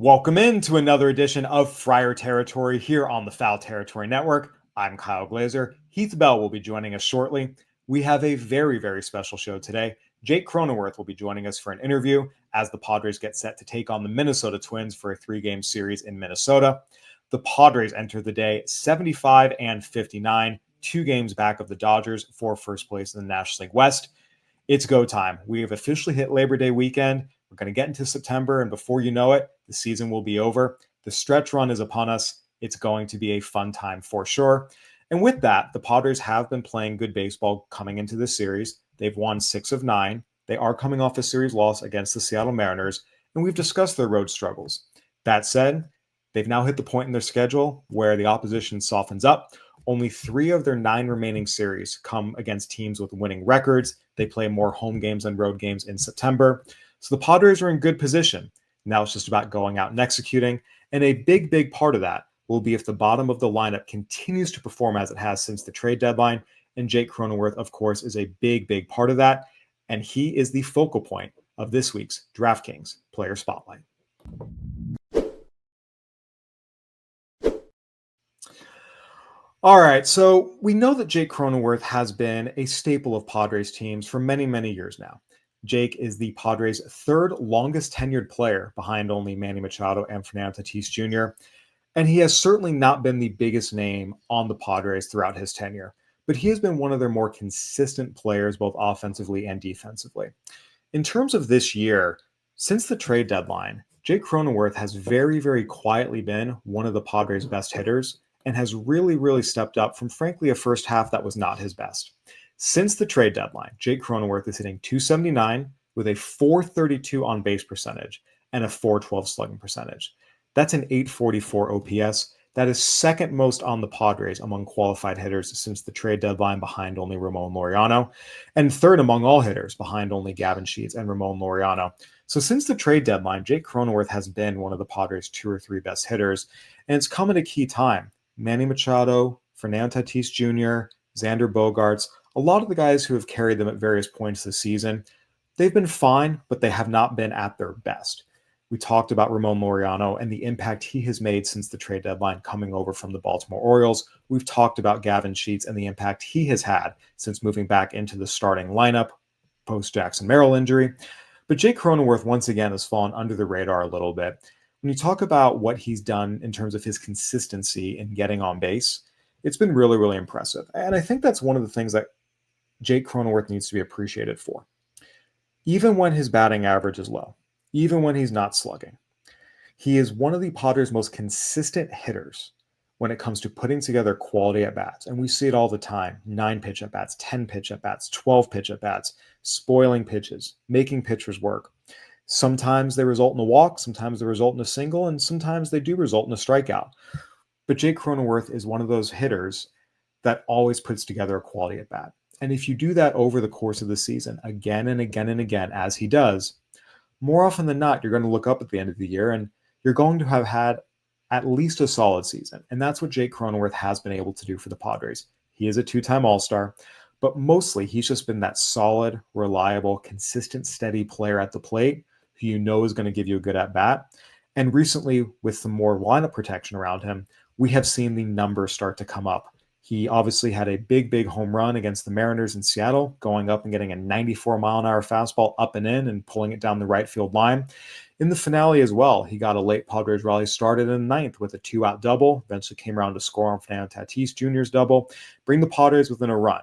Welcome in to another edition of Friar Territory here on the Foul Territory Network. I'm Kyle Glaser. Heath Bell will be joining us shortly. We have a very special show today. Jake Cronenworth will be joining us for an interview as the Padres get set to take on the Minnesota Twins for a 3-game series in Minnesota. The Padres enter the day 75-59, 2 games back of the Dodgers for first place in the National League West. It's go time. We have officially hit Labor Day weekend. We're going to get into September, and before you know it, the season will be over. The stretch run is upon us. It's going to be a fun time for sure. And with that, the Padres have been playing good baseball coming into this series. They've won 6 of 9. They are coming off a series loss against the Seattle Mariners, and we've discussed their road struggles. That said, they've now hit the point in their schedule where the opposition softens up. Only 3 of their 9 remaining series come against teams with winning records. They play more home games than road games in September. So the Padres are in good position. Now it's just about going out and executing. And a big part of that will be if the bottom of the lineup continues to perform as it has since the trade deadline. And Jake Cronenworth, of course, is a big part of that. And he is the focal point of this week's DraftKings Player Spotlight. All right, so we know that Jake Cronenworth has been a staple of Padres teams for many years now. Jake is the Padres' 3rd longest tenured player behind only Manny Machado and Fernando Tatis Jr. And he has certainly not been the biggest name on the Padres throughout his tenure, but he has been one of their more consistent players both offensively and defensively. In terms of this year, since the trade deadline, Jake Cronenworth has very quietly been one of the Padres' best hitters and has really stepped up from, frankly, a first half that was not his best. Since the trade deadline, Jake Cronenworth is hitting .279 with a .432 on base percentage and a .412 slugging percentage. That's an .844 OPS. That is second most on the Padres among qualified hitters since the trade deadline, behind only Ramon Laureano, and third among all hitters behind only Gavin Sheets and Ramon Laureano. So since the trade deadline, Jake Cronenworth has been one of the Padres' 2 or 3 best hitters, and it's come at a key time. Manny Machado, Fernando Tatis Jr., Xander Bogaerts, a lot of the guys who have carried them at various points this season, they've been fine, but they have not been at their best. We talked about Ramon Laureano and the impact he has made since the trade deadline coming over from the Baltimore Orioles. We've talked about Gavin Sheets and the impact he has had since moving back into the starting lineup post-Jackson Merrill injury. But Jake Cronenworth once again has fallen under the radar a little bit. When you talk about what he's done in terms of his consistency in getting on base, it's been really impressive. And I think that's one of the things that Jake Cronenworth needs to be appreciated for. Even when his batting average is low, even when he's not slugging, he is one of the Padres' most consistent hitters when it comes to putting together quality at-bats. And we see it all the time: 9-pitch at-bats, 10-pitch at-bats, 12-pitch at-bats, spoiling pitches, making pitchers work. Sometimes they result in a walk, sometimes they result in a single, and sometimes they do result in a strikeout. But Jake Cronenworth is one of those hitters that always puts together a quality at-bat. And if you do that over the course of the season, again and again, as he does, more often than not, you're going to look up at the end of the year and you're going to have had at least a solid season. And that's what Jake Cronenworth has been able to do for the Padres. He is a 2-time All-Star, but mostly he's just been that solid, reliable, consistent, steady player at the plate who you know is going to give you a good at-bat. And recently, with some more lineup protection around him, we have seen the numbers start to come up. He obviously had a big home run against the Mariners in Seattle, going up and getting a 94-mile-an-hour fastball up and in and pulling it down the right field line. In the finale as well, he got a late Padres rally started in the 9th with a 2-out double, eventually came around to score on Fernando Tatis Jr.'s double, bring the Padres within a run.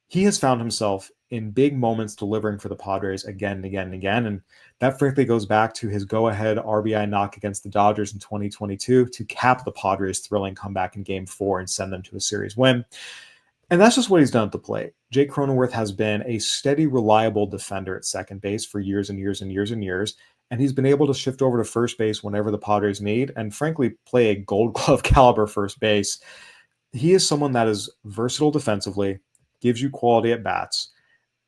He has found himself in big moments delivering for the Padres again and again. And that frankly goes back to his go-ahead RBI knock against the Dodgers in 2022 to cap the Padres' thrilling comeback in Game 4 and send them to a series win. And that's just what he's done at the plate. Jake Cronenworth has been a steady, reliable defender at second base for years. And he's been able to shift over to first base whenever the Padres need and frankly play a Gold Glove caliber first base. He is someone that is versatile defensively, gives you quality at bats,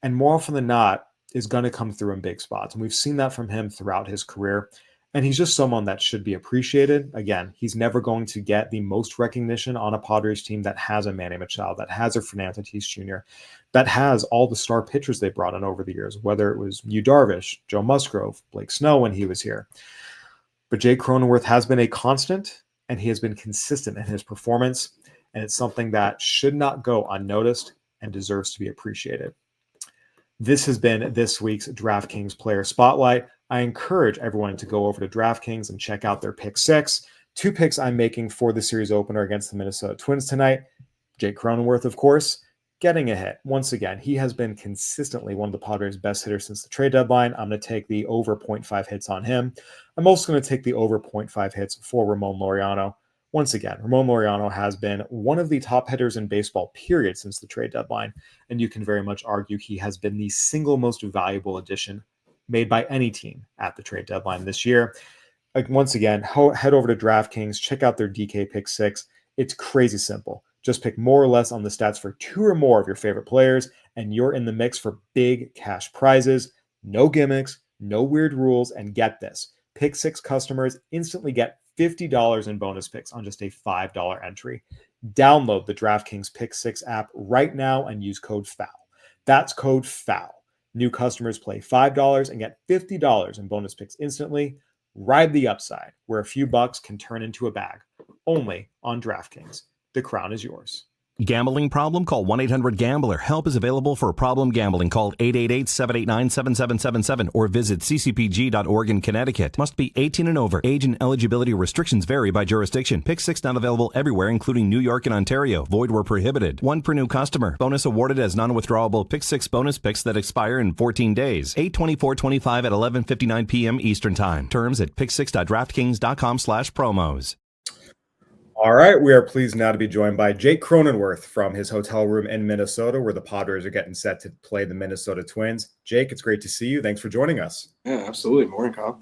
and more often than not is going to come through in big spots. And we've seen that from him throughout his career. And he's just someone that should be appreciated. Again, he's never going to get the most recognition on a Padres team that has a Manny Machado, that has a Fernando Tatis Jr., that has all the star pitchers they brought in over the years, whether it was Yu Darvish, Joe Musgrove, Blake Snow when he was here. But Jake Cronenworth has been a constant, and he has been consistent in his performance, and it's something that should not go unnoticed and deserves to be appreciated. This has been this week's DraftKings Player Spotlight. I encourage everyone to go over to DraftKings and check out their pick six. Two picks I'm making for the series opener against the Minnesota Twins tonight. Jake Cronenworth, of course, getting a hit. Once again, he has been consistently one of the Padres' best hitters since the trade deadline. I'm going to take the over 0.5 hits on him. I'm also going to take the over 0.5 hits for Ramon Laureano. Once again, Ramon Laureano has been one of the top hitters in baseball, period, since the trade deadline. And you can very much argue he has been the single most valuable addition made by any team at the trade deadline this year. Once again, head over to DraftKings, check out their DK Pick 6. It's crazy simple. Just pick more or less on the stats for two or more of your favorite players, and you're in the mix for big cash prizes. No gimmicks, no weird rules, and get this. Pick 6 customers instantly get $50 in bonus picks on just a $5 entry. Download the DraftKings Pick 6 app right now and use code FOUL. That's code FOUL. New customers play $5 and get $50 in bonus picks instantly. Ride the upside, where a few bucks can turn into a bag. Only on DraftKings. The crown is yours. Gambling problem? Call 1-800-GAMBLER. Help is available for problem gambling. Call 888-789-7777 or visit ccpg.org in Connecticut. Must be 18 and over. Age and eligibility restrictions vary by jurisdiction. Pick 6 not available everywhere, including New York and Ontario. Void where prohibited. 1 per new customer. Bonus awarded as non-withdrawable Pick 6 bonus picks that expire in 14 days. 8/24/25 at 11:59 p.m. Eastern Time. Terms at pick6.draftkings.com/promos. All right, we are pleased now to be joined by Jake Cronenworth from his hotel room in Minnesota, where the Padres are getting set to play the Minnesota Twins. Jake, it's great to see you. Thanks for joining us. Yeah, absolutely. Morning, Kyle.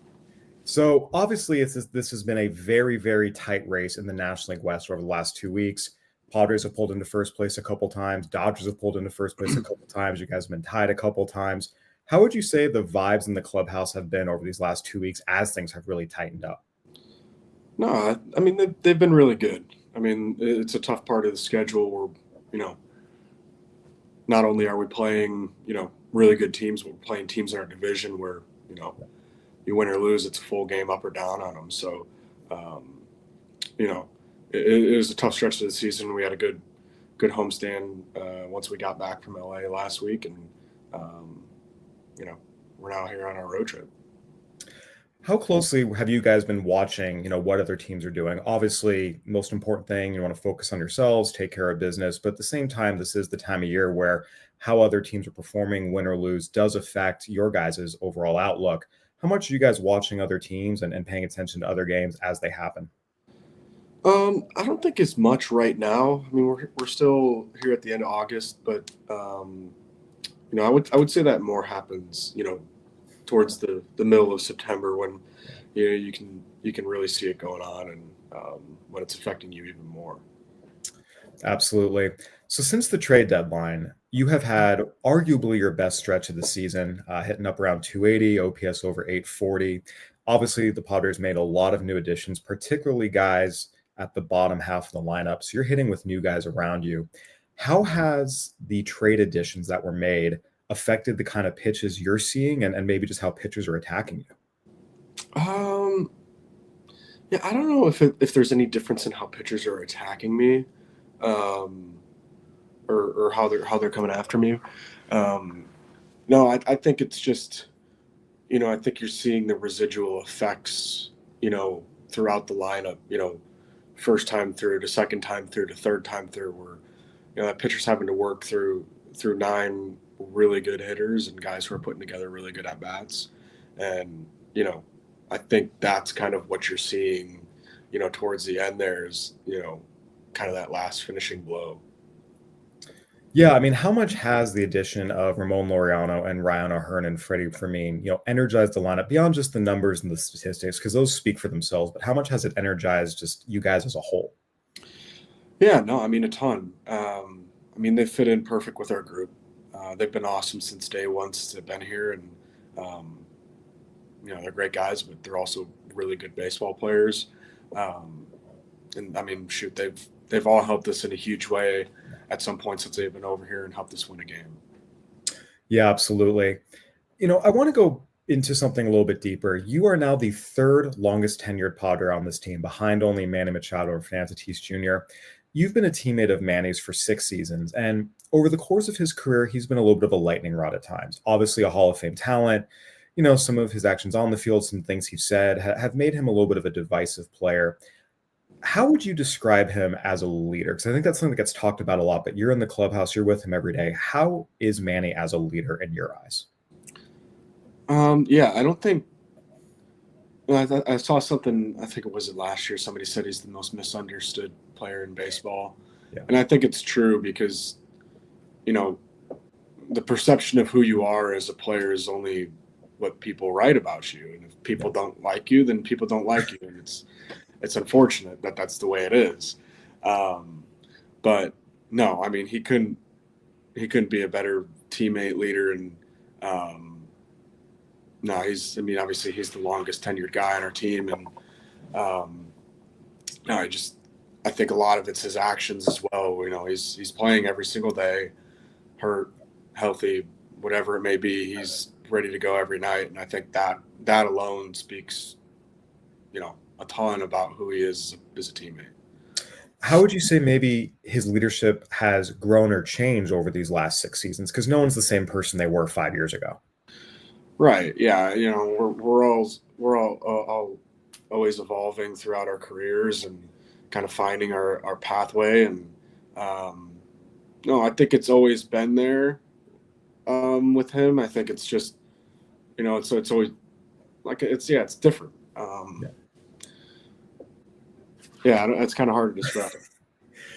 So obviously, this has been a very, very tight race in the National League West over the last 2 weeks. Padres have pulled into first place a couple times. Dodgers have pulled into first place a couple times. You guys have been tied a couple times. How would you say the vibes in the clubhouse have been over these last 2 weeks as things have really tightened up? No, I mean, they've been really good. I mean, it's a tough part of the schedule where, not only are we playing, really good teams, but we're playing teams in our division where, you win or lose, it's a full game up or down on them. So, it was a tough stretch of the season. We had a good homestand once we got back from LA last week, and, we're now here on our road trip. How closely have you guys been watching, what other teams are doing? Obviously, most important thing, you want to focus on yourselves, take care of business. But at the same time, this is the time of year where how other teams are performing, win or lose, does affect your guys' overall outlook. How much are you guys watching other teams and paying attention to other games as they happen? I don't think it's much right now. I mean, we're still here at the end of August, but I would say that more happens, towards the middle of September when you can really see it going on and when it's affecting you even more. Absolutely. So since the trade deadline, you have had arguably your best stretch of the season, hitting up around 280, OPS over 840. Obviously, the Padres made a lot of new additions, particularly guys at the bottom half of the lineup. So you're hitting with new guys around you. How has the trade additions that were made affected the kind of pitches you're seeing and maybe just how pitchers are attacking you? Yeah, I don't know if there's any difference in how pitchers are attacking me, or how they're coming after me. No, I think it's just, I think you're seeing the residual effects, throughout the lineup, first time through to second time through to third time through, where, that pitcher's having to work through 9 really good hitters and guys who are putting together really good at bats. And, I think that's kind of what you're seeing, towards the end there is, kind of that last finishing blow. Yeah, I mean, how much has the addition of Ramon Laureano and Ryan O'Hearn and Freddie Fermin, energized the lineup beyond just the numbers and the statistics, because those speak for themselves, but how much has it energized just you guys as a whole? Yeah, no, I mean, a ton. They fit in perfect with our group. They've been awesome since day one, since they've been here, and they're great guys, but they're also really good baseball players. And I mean, shoot, they've all helped us in a huge way at some point since they've been over here and helped us win a game. Yeah, absolutely. I want to go into something a little bit deeper. You are now the third longest tenured Padre on this team, behind only Manny Machado and Fernando Tatis Jr. You've been a teammate of Manny's for 6 seasons, and over the course of his career, he's been a little bit of a lightning rod at times. Obviously, a Hall of Fame talent. Some of his actions on the field, some things he's said have made him a little bit of a divisive player. How would you describe him as a leader? Because I think that's something that gets talked about a lot, but you're in the clubhouse, you're with him every day. How is Manny as a leader in your eyes? Yeah, I don't think. I saw something. I think it was last year. Somebody said he's the most misunderstood player in baseball, and I think it's true because, the perception of who you are as a player is only what people write about you, and if people don't like you, then people don't like you, and it's unfortunate that that's the way it is. But no, I mean he couldn't be a better teammate, leader, and no, obviously he's the longest tenured guy on our team, and no, I think a lot of it's his actions as well. He's playing every single day, hurt, healthy, whatever it may be. He's ready to go every night, and I think that alone speaks, a ton about who he is as a teammate. How would you say maybe his leadership has grown or changed over these last 6 seasons? Because no one's the same person they were 5 years ago. Right. Yeah. We're all always evolving throughout our careers and kind of finding our pathway. And no, I think it's always been there with him. I think it's just, it's always like it's different. It's kind of hard to describe.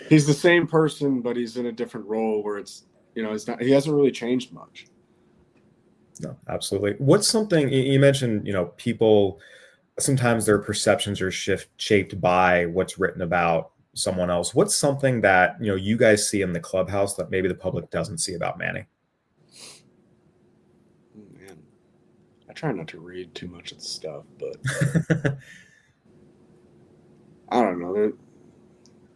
He's the same person, but he's in a different role where it's, he hasn't really changed much. No, absolutely. What's something you mentioned, people, sometimes their perceptions are shaped by what's written about someone else. What's something that, you guys see in the clubhouse that maybe the public doesn't see about Manny? Man, I try not to read too much of the stuff, but I don't know.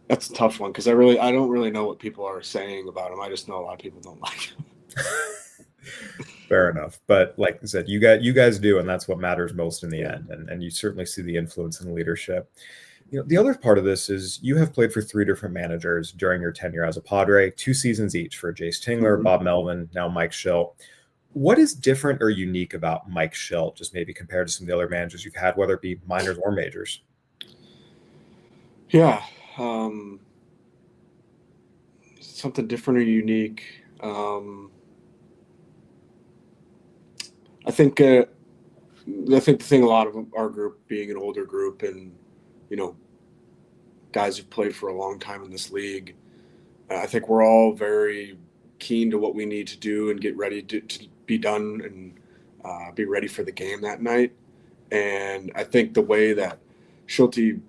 That's a tough one because I don't really know what people are saying about him. I just know a lot of people don't like him. Fair enough. But like I said, you guys do, and that's what matters most in the end. And you certainly see the influence and leadership. The other part of this is you have played for 3 different managers during your tenure as a Padre, 2 seasons each for Jace Tingler, Bob Melvin, now Mike Shildt. What is different or unique about Mike Shildt, just maybe compared to some of the other managers you've had, whether it be minors or majors? Yeah. Something different or unique. I think the thing, a lot of our group being an older group and, guys who've played for a long time in this league, I think we're all very keen to what we need to do and get ready to be done and be ready for the game that night. And I think the way that Shildt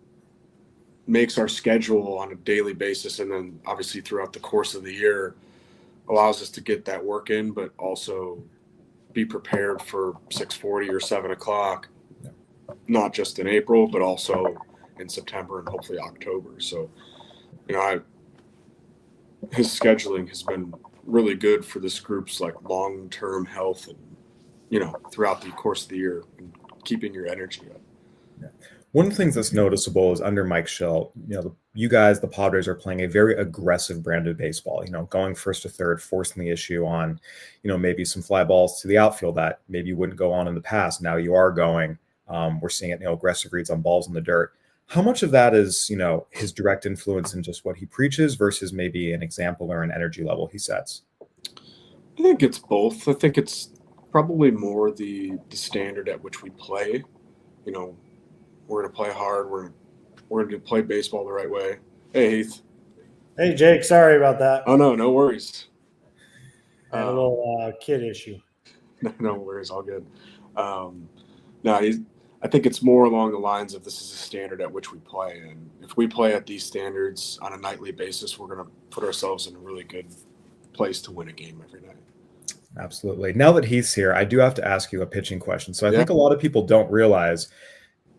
makes our schedule on a daily basis and then obviously throughout the course of the year allows us to get that work in, but also be prepared for 6:40 or 7 o'clock, not just in April, but also in September and hopefully October. So, his scheduling has been really good for this group's like long-term health and, throughout the course of the year and keeping your energy up. Yeah. One of the things that's noticeable is under Mike Shildt, you guys, the Padres, are playing a very aggressive brand of baseball, going first to third, forcing the issue on, maybe some fly balls to the outfield that maybe wouldn't go on in the past. Now you are going. We're seeing it, aggressive reads on balls in the dirt. How much of that is, his direct influence in just what he preaches versus maybe an example or an energy level he sets? I think it's both. I think it's probably more the standard at which we play. We're going to play hard. We're going to play baseball the right way. Hey, Heath. Hey, Jake. Sorry about that. Oh, no worries. I had a little kid issue. No worries. All good. I think it's more along the lines of this is a standard at which we play. And if we play at these standards on a nightly basis, we're going to put ourselves in a really good place to win a game every night. Absolutely. Now that Heath's here, I do have to ask you a pitching question. So I think a lot of people don't realize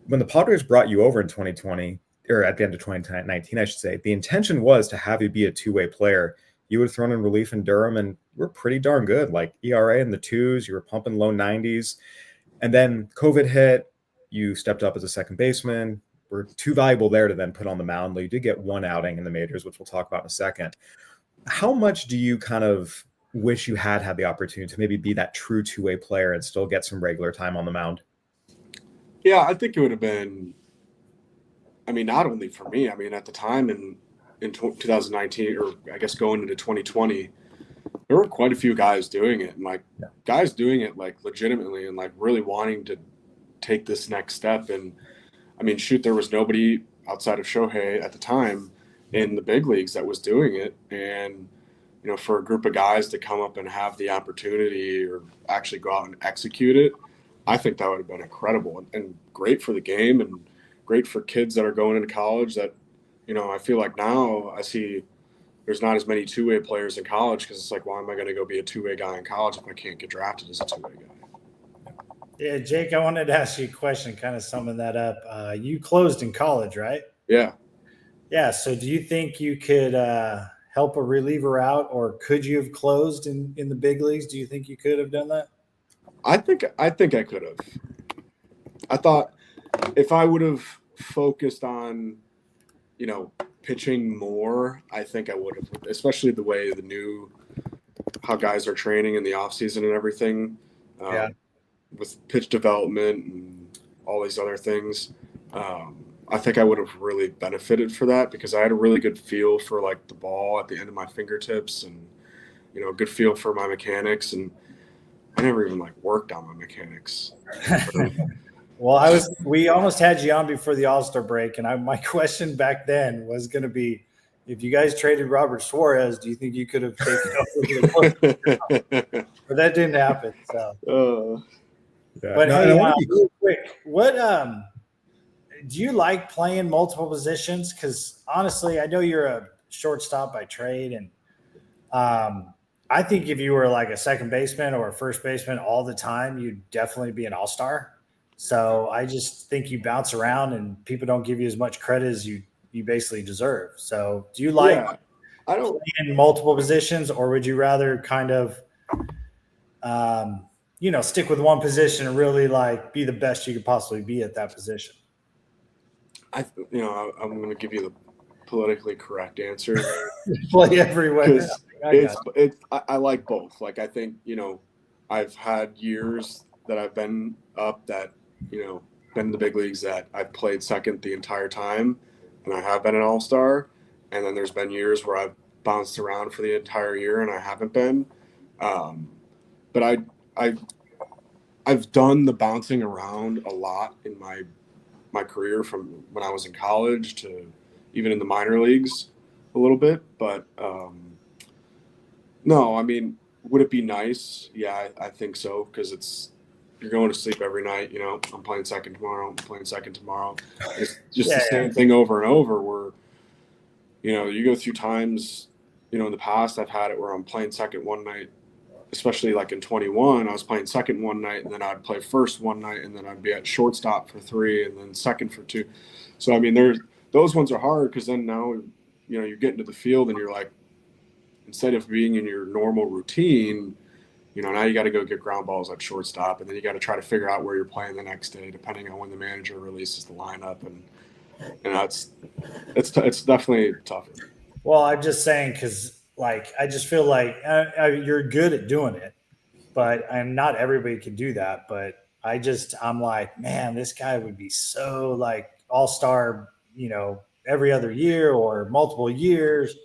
when the Padres brought you over in 2020, or at the end of 2019, I should say, the intention was to have you be a two-way player. You would have thrown in relief in Durham, and we're pretty darn good. Like ERA in the 2s, you were pumping low 90s. And then COVID hit. You stepped up as a second baseman. Were too valuable there to then put on the mound. You did get one outing in the majors, which we'll talk about in a second. How much do you kind of wish you had the opportunity to maybe be that true two-way player and still get some regular time on the mound? Yeah, I think it would have been, I mean, not only for me, I mean, at the time in 2019, or I guess going into 2020, there were quite a few guys doing it, and guys doing it like legitimately and like really wanting to take this next step. And I mean, shoot, there was nobody outside of Shohei at the time in the big leagues that was doing it. And, you know, for a group of guys to come up and have the opportunity or actually go out and execute it, I think that would have been incredible and great for the game and great for kids that are going into college that, you know, I feel like now I see there's not as many two-way players in college because it's like, why am I going to go be a two-way guy in college if I can't get drafted as a two-way guy? Yeah, Jake, I wanted to ask you a question, kind of summing that up. You closed in college, right? Yeah. Yeah. So do you think you could help a reliever out, or could you have closed in the big leagues? Do you think you could have done that? I think I could have. I thought if I would have focused on, you know, pitching more, I think I would have, especially the way how guys are training in the off season and everything, with pitch development and all these other things. I think I would have really benefited for that because I had a really good feel for like the ball at the end of my fingertips and, you know, a good feel for my mechanics. And I never even like worked on my mechanics. Well, we almost had you on before the All-Star break, and my question back then was going to be, if you guys traded Robert Suarez, do you think you could have taken over? But that didn't happen. So, but hey, real quick, what do you like playing multiple positions? Because honestly, I know you're a shortstop by trade, and I think if you were like a second baseman or a first baseman all the time, you'd definitely be an all-star. So I just think you bounce around and people don't give you as much credit as you basically deserve. So do you like playing multiple positions, or would you rather kind of, you know, stick with one position and really like be the best you could possibly be at that position? I'm going to give you the politically correct answer. Play everywhere. I like both. Like, I think, you know, I've had years that I've been up that, you know, been in the big leagues that I've played second the entire time and I have been an all-star. And then there's been years where I've bounced around for the entire year and I haven't been. But I've done the bouncing around a lot in my career from when I was in college to even in the minor leagues a little bit. But no, I mean, would it be nice? Yeah, I think so, because you're going to sleep every night. You know, I'm playing second tomorrow. I'm playing second tomorrow. It's just the same thing over and over. Where, you know, you go through times. You know, in the past, I've had it where I'm playing second one night, especially like in 21. I was playing second one night, and then I'd play first one night, and then I'd be at shortstop for 3, and then second for 2. So I mean, those ones are hard because then now, you know, you get into the field and you're like, instead of being in your normal routine, you know, now you got to go get ground balls at shortstop, and then you got to try to figure out where you're playing the next day, depending on when the manager releases the lineup, and you know, it's definitely tougher. Well, I'm just saying because, like, I just feel like you're good at doing it, but not everybody can do that. But I'm like, man, this guy would be so like all-star, you know, every other year or multiple years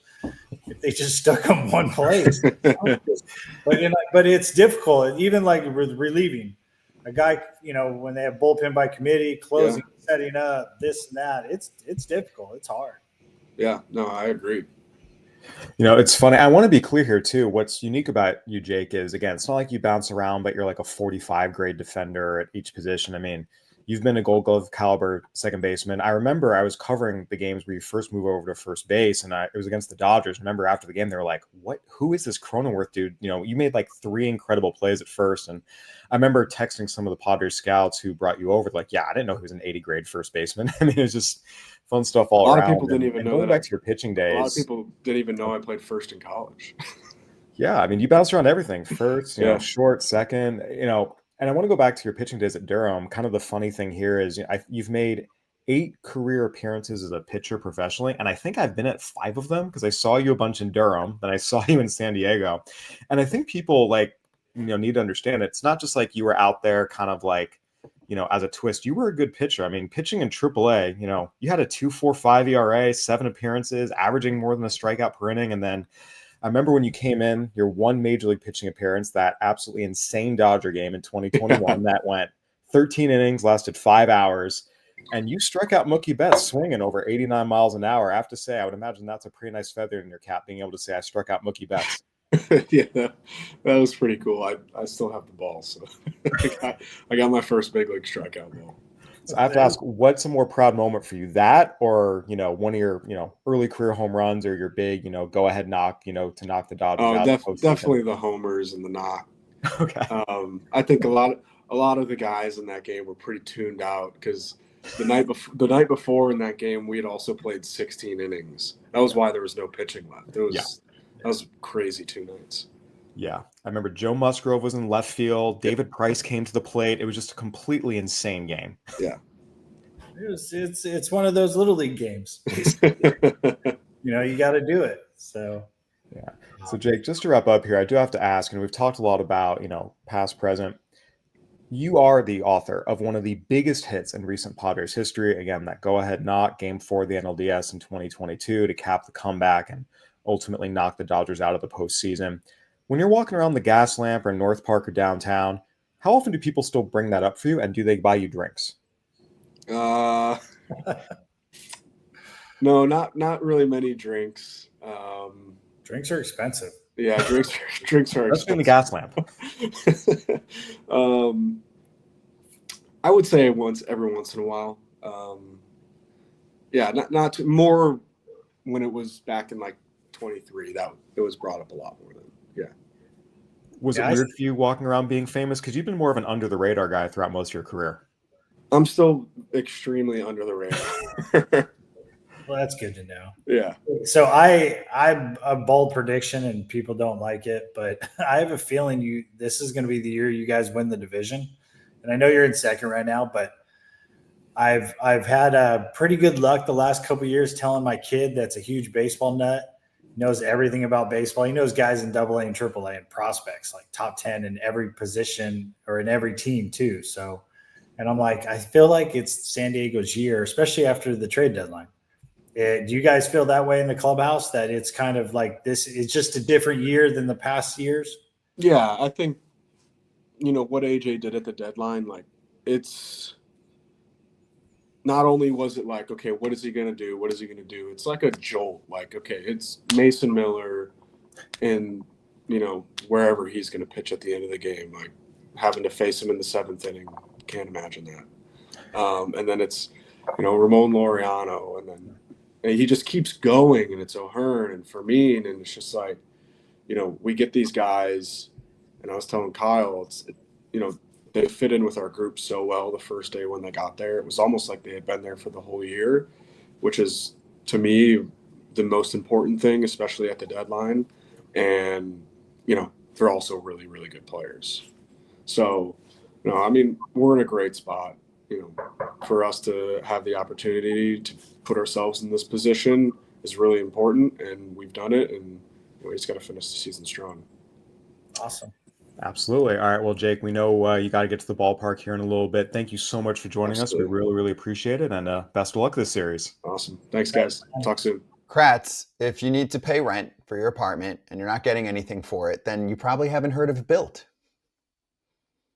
if they just stuck him one place. But it's difficult, even like with relieving a guy, you know, when they have bullpen by committee, closing, setting up, this and that. It's difficult. It's hard. Yeah, no, I agree. You know, it's funny. I want to be clear here too. What's unique about you, Jake, is again, it's not like you bounce around, but you're like a 45 grade defender at each position. I mean, you've been a Gold Glove caliber second baseman. I remember I was covering the games where you first move over to first base, and it was against the Dodgers. Remember after the game, they were like, who is this Cronenworth dude? You know, you made like 3 incredible plays at first. And I remember texting some of the Padres scouts who brought you over, like, yeah, I didn't know he was an 80 grade first baseman. I mean, it was just fun stuff all around. A lot of people didn't even know that. Going back to your pitching days. A lot of people didn't even know I played first in college. Yeah, I mean, you bounce around everything. First, you know, short, second, you know. And I want to go back to your pitching days at Durham. Kind of the funny thing here is you've made 8 career appearances as a pitcher professionally, and I think I've been at 5 of them because I saw you a bunch in Durham, then I saw you in San Diego. And I think people need to understand it's not just like you were out there kind of like, as a twist. You were a good pitcher. I mean, pitching in AAA, you had a 2.45 ERA, 7 appearances, averaging more than a strikeout per inning, and then I remember when you came in, your one major league pitching appearance, that absolutely insane Dodger game in 2021 that went 13 innings, lasted 5 hours, and you struck out Mookie Betts swinging over 89 miles an hour. I have to say, I would imagine that's a pretty nice feather in your cap, being able to say I struck out Mookie Betts. Yeah, that was pretty cool. I still have the ball, so I got my first big league strikeout ball. So I have to ask, what's a more proud moment for you, that or one of your early career home runs, or your big go ahead knock to knock the Dodgers out? Definitely the homers and the knock. Okay. I think a lot of the guys in that game were pretty tuned out because the night before in that game we had also played 16 innings. That was why there was no pitching left. That was crazy 2 nights. Yeah. I remember Joe Musgrove was in left field. David Price came to the plate. It was just a completely insane game. Yeah. It's one of those little league games. You got to do it. So, yeah. So Jake, just to wrap up here, I do have to ask, and we've talked a lot about, past, present. You are the author of one of the biggest hits in recent Padres history. Again, that go-ahead knock, Game 4 of the NLDS in 2022 to cap the comeback and ultimately knock the Dodgers out of the postseason. When you're walking around the Gas Lamp or North Park or downtown, how often do people still bring that up for you, and do they buy you drinks? No, not really many drinks. Drinks are expensive. Yeah, drinks are expensive. That's in the Gas Lamp. I would say every once in a while. Yeah, not too, more when it was back in like 23. That it was brought up a lot more than. Yeah. Was it weird for you walking around being famous? Because you've been more of an under the radar guy throughout most of your career. I'm still extremely under the radar. Well, that's good to know. Yeah. So I'm a bold prediction, and people don't like it, but I have a feeling this is going to be the year you guys win the division. And I know you're in second right now, but I've had a pretty good luck the last couple of years telling my kid that's a huge baseball nut, knows everything about baseball. He knows guys in AA and AAA and prospects, like top 10 in every position or in every team too. So, and I'm like, I feel like it's San Diego's year, especially after the trade deadline. Do you guys feel that way in the clubhouse, that it's kind of like this is just a different year than the past years? Yeah, I think, what AJ did at the deadline, like it's not only was it like, okay, what is he going to do? What is he going to do? It's like a jolt. Like, okay, it's Mason Miller in, wherever he's going to pitch at the end of the game, like having to face him in the 7th inning. Can't imagine that. And then it's, Ramon Laureano, and he just keeps going, and it's O'Hearn and Fermin, and it's just like, we get these guys, and I was telling Kyle, they fit in with our group so well the first day when they got there. It was almost like they had been there for the whole year, which is, to me, the most important thing, especially at the deadline. And, they're also really, really good players. So, we're in a great spot, for us to have the opportunity to put ourselves in this position is really important, and we've done it, and we just got to finish the season strong. Awesome. Absolutely. All right. Well, Jake, we know you got to get to the ballpark here in a little bit. Thank you so much for joining us. We really, really appreciate it. And best of luck this series. Awesome. Thanks, guys. Talk soon. Kratz, if you need to pay rent for your apartment and you're not getting anything for it, then you probably haven't heard of Built.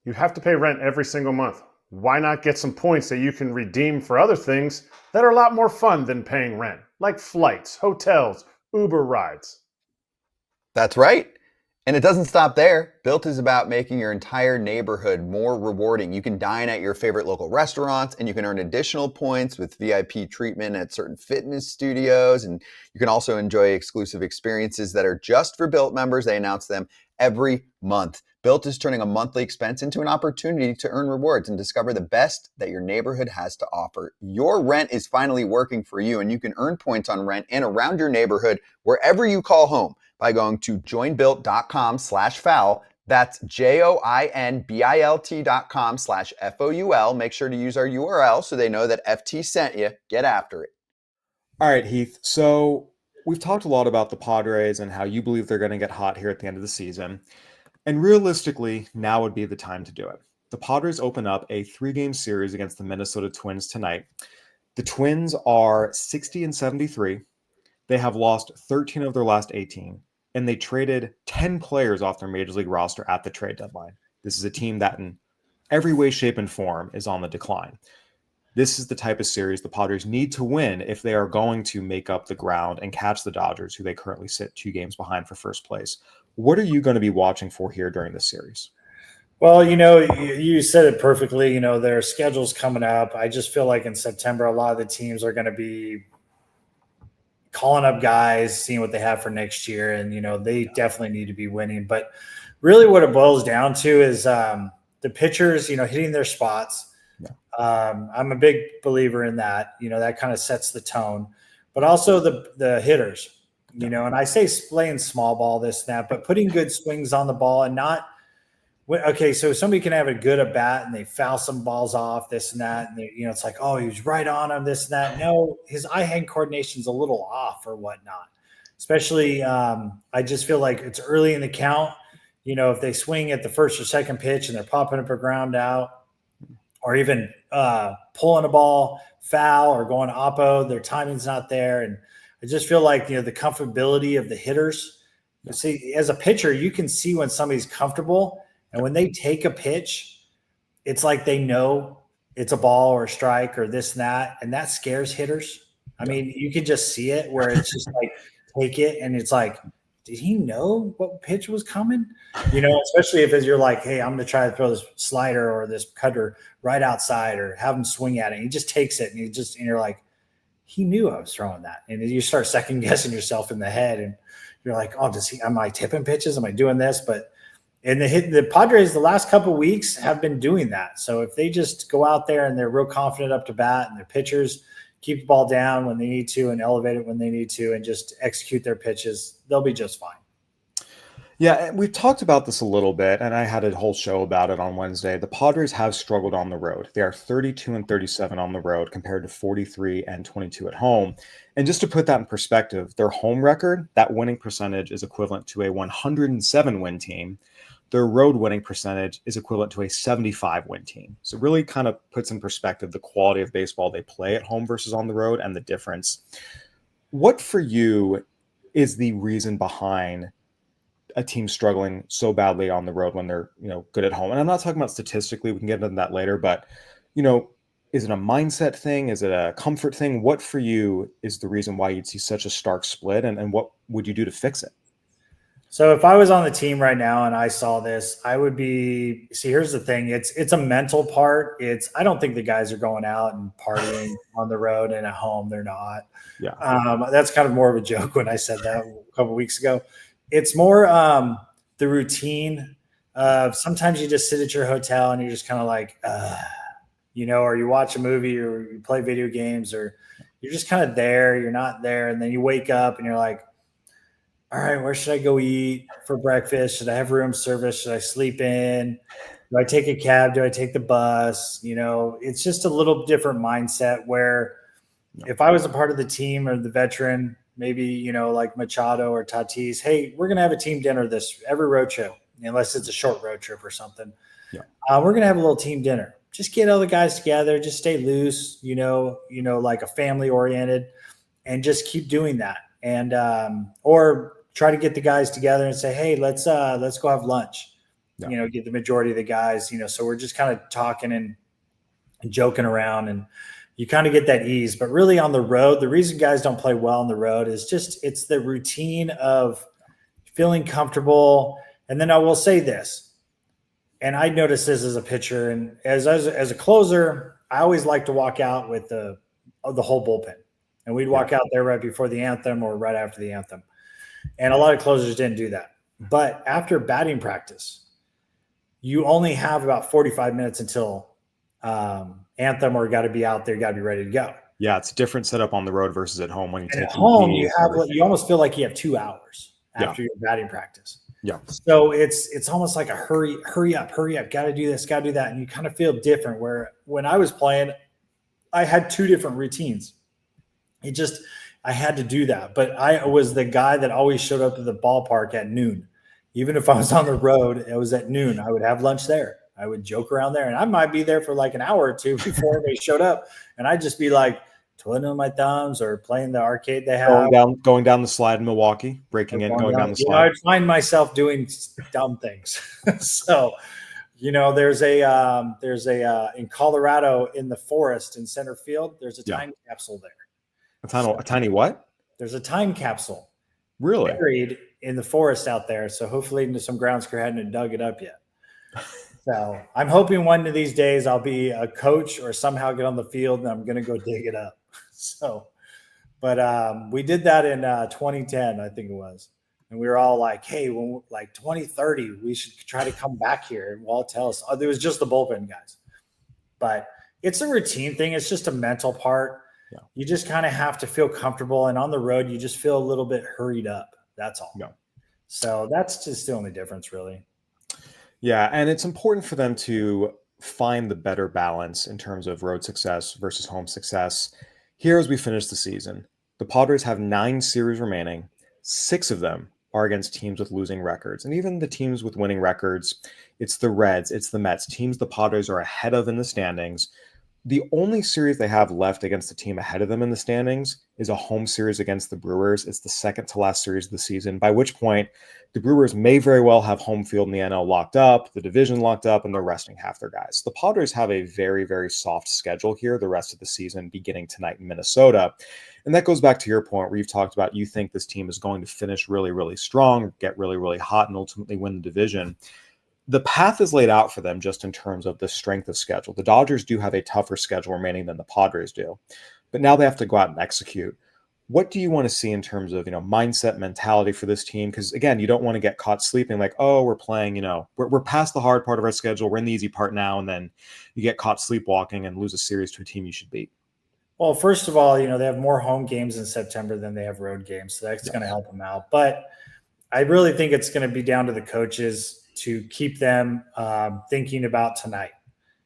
You have to pay rent every single month. Why not get some points that you can redeem for other things that are a lot more fun than paying rent, like flights, hotels, Uber rides? That's right. And it doesn't stop there. Built is about making your entire neighborhood more rewarding. You can dine at your favorite local restaurants, and you can earn additional points with VIP treatment at certain fitness studios. And you can also enjoy exclusive experiences that are just for Built members. They announce them every month. Built is turning a monthly expense into an opportunity to earn rewards and discover the best that your neighborhood has to offer. Your rent is finally working for you, and you can earn points on rent and around your neighborhood wherever you call home by going to joinbuilt.com/foul. That's joinbilt.com/FOUL. Make sure to use our URL so they know that FT sent you. Get after it. All right, Heath. So we've talked a lot about the Padres and how you believe they're going to get hot here at the end of the season. And realistically, now would be the time to do it. The Padres open up a 3-game series against the Minnesota Twins tonight. The Twins are 60-73. They have lost 13 of their last 18, and they traded 10 players off their major league roster at the trade deadline. This is a team that in every way, shape, and form is on the decline. This is the type of series the Padres need to win if they are going to make up the ground and catch the Dodgers, who they currently sit 2 games behind for first place. What are you going to be watching for here during this series? Well, you said it perfectly. Their schedule's coming up. I just feel like in September, a lot of the teams are going to be calling up guys, seeing what they have for next year. And, they definitely need to be winning. But really what it boils down to is the pitchers, hitting their spots. I'm a big believer in that. That kind of sets the tone. But also the hitters, and I say playing small ball, this, that, but putting good swings on the ball and not – okay, so somebody can have a good at bat and they foul some balls off, this and that, and it's like, oh, he was right on him, this and that. No, his eye-hand coordination's a little off or whatnot. Especially, I just feel like it's early in the count. If they swing at the first or second pitch and they're popping up a ground out, or even pulling a ball foul or going oppo, their timing's not there. And I just feel like the comfortability of the hitters. See, as a pitcher, you can see when somebody's comfortable. And when they take a pitch, it's like they know it's a ball or a strike or this and that scares hitters. I mean, you can just see it where it's just like take it, and it's like, did he know what pitch was coming? Especially if you're like, hey, I'm going to try to throw this slider or this cutter right outside or have him swing at it. And he just takes it, and you're like, he knew I was throwing that. And you start second guessing yourself in the head, and you're like, oh, am I tipping pitches? Am I doing this? And the Padres the last couple of weeks have been doing that. So if they just go out there and they're real confident up to bat, and their pitchers keep the ball down when they need to and elevate it when they need to and just execute their pitches, they'll be just fine. Yeah, we've talked about this a little bit, and I had a whole show about it on Wednesday. The Padres have struggled on the road. They are 32-37 on the road compared to 43-22 at home. And just to put that in perspective, their home record, that winning percentage is equivalent to a 107-win team. Their road winning percentage is equivalent to a 75-win team. So it really kind of puts in perspective the quality of baseball they play at home versus on the road and the difference. What for you is the reason behind a team struggling so badly on the road when they're, good at home? And I'm not talking about statistically, we can get into that later, but, is it a mindset thing? Is it a comfort thing? What for you is the reason why you'd see such a stark split, and what would you do to fix it? So if I was on the team right now and I saw this, I would be – see, here's the thing. It's a mental part. I don't think the guys are going out and partying on the road, and at home they're not. Yeah. That's kind of more of a joke when I said that a couple of weeks ago. It's more the routine of sometimes you just sit at your hotel and you're just kind of like, or you watch a movie or you play video games, or you're just kind of there. You're not there. And then you wake up and you're like, all right, where should I go eat for breakfast? Should I have room service? Should I sleep in? Do I take a cab? Do I take the bus? It's just a little different mindset where if I was a part of the team or the veteran, maybe, like Machado or Tatis, hey, we're going to have a team dinner every road trip, unless it's a short road trip or something. Yeah. We're going to have a little team dinner. Just get all the guys together, just stay loose, like a family oriented, and just keep doing that. And, or try to get the guys together and say, hey, let's go have lunch, get the majority of the guys, so we're just kind of talking and joking around, and you kind of get that ease. But really on the road, the reason guys don't play well on the road is it's the routine of feeling comfortable. And then I will say this, and I noticed this as a pitcher and as a closer, I always like to walk out with the whole bullpen. And we'd walk out there right before the anthem or right after the anthem. And a lot of closers didn't do that. But after batting practice, you only have about 45 minutes until anthem, or got to be out there, got to be ready to go. Yeah, it's a different setup on the road versus at home. When you take at home, you almost feel like you have 2 hours after your batting practice. Yeah. So it's almost like a hurry up, got to do this, got to do that. And you kind of feel different where when I was playing, I had two different routines. I had to do that. But I was the guy that always showed up to the ballpark at noon. Even if I was on the road, it was at noon. I would have lunch there. I would joke around there, and I might be there for like an hour or two before they showed up. And I'd just be like twiddling my thumbs or playing the arcade they have. Going down the slide in Milwaukee, breaking in, going down the slide. I'd find myself doing dumb things. So, there's a in Colorado in the forest in center field. There's a time capsule there. A tiny what? There's a time capsule. Really? Buried in the forest out there. So hopefully some grounds crew hadn't dug it up yet. So I'm hoping one of these days I'll be a coach or somehow get on the field and I'm going to go dig it up. So, but we did that in 2010, I think it was. And we were all like, hey, when like 2030, we should try to come back here. And Walt tell us, it was just the bullpen guys. But it's a routine thing. It's just a mental part. Yeah. You just kind of have to feel comfortable. And on the road, you just feel a little bit hurried up. That's all. Yeah. So that's just the only difference, really. Yeah. And it's important for them to find the better balance in terms of road success versus home success. Here, as we finish the season, the Padres have 9 series remaining. 6 of them are against teams with losing records. And even the teams with winning records, it's the Reds, it's the Mets, teams the Padres are ahead of in the standings. The only series they have left against the team ahead of them in the standings is a home series against the Brewers. It's the second to last series of the season, by which point the Brewers may very well have home field in the NL locked up, the division locked up, and they're resting half their guys. The Padres have a very, very soft schedule here the rest of the season, beginning tonight in Minnesota. And that goes back to your point where you've talked about you think this team is going to finish really, really strong, get really, really hot, and ultimately win the division. The path is laid out for them just in terms of the strength of schedule. The Dodgers do have a tougher schedule remaining than the Padres do, but now they have to go out and execute. What do you want to see in terms of, mindset, mentality for this team? Because again, you don't want to get caught sleeping like, oh, we're playing, we're past the hard part of our schedule. We're in the easy part now. And then you get caught sleepwalking and lose a series to a team you should beat. Well, first of all, they have more home games in September than they have road games. So that's going to help them out. But I really think it's going to be down to the coaches to keep them thinking about tonight.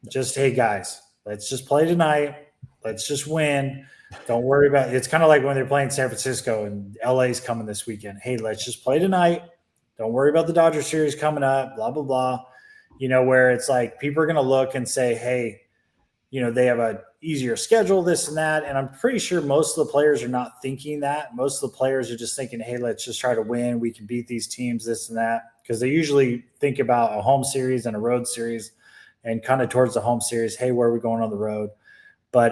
Just, hey, guys, let's just play tonight. Let's just win. Don't worry about it. It's kind of like when they're playing San Francisco and LA's coming this weekend. Hey, let's just play tonight. Don't worry about the Dodger series coming up, blah, blah, blah. Where it's like people are going to look and say, hey, they have a easier schedule, this and that. And I'm pretty sure most of the players are not thinking that. Most of the players are just thinking, hey, let's just try to win. We can beat these teams, this and that. Because they usually think about a home series and a road series and kind of towards the home series, hey, where are we going on the road? But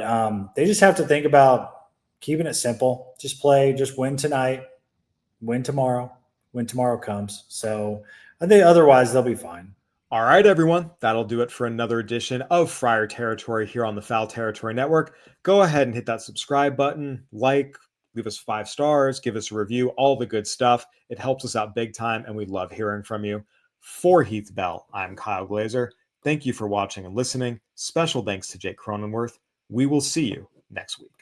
they just have to think about keeping it simple. Just play, just win tonight, win tomorrow when tomorrow comes. So I think otherwise they'll be fine. All right, everyone. That'll do it for another edition of Friar Territory here on the Foul Territory Network. Go ahead and hit that subscribe button, leave us 5 stars, give us a review, all the good stuff. It helps us out big time, and we love hearing from you. For Heath Bell, I'm Kyle Glaser. Thank you for watching and listening. Special thanks to Jake Cronenworth. We will see you next week.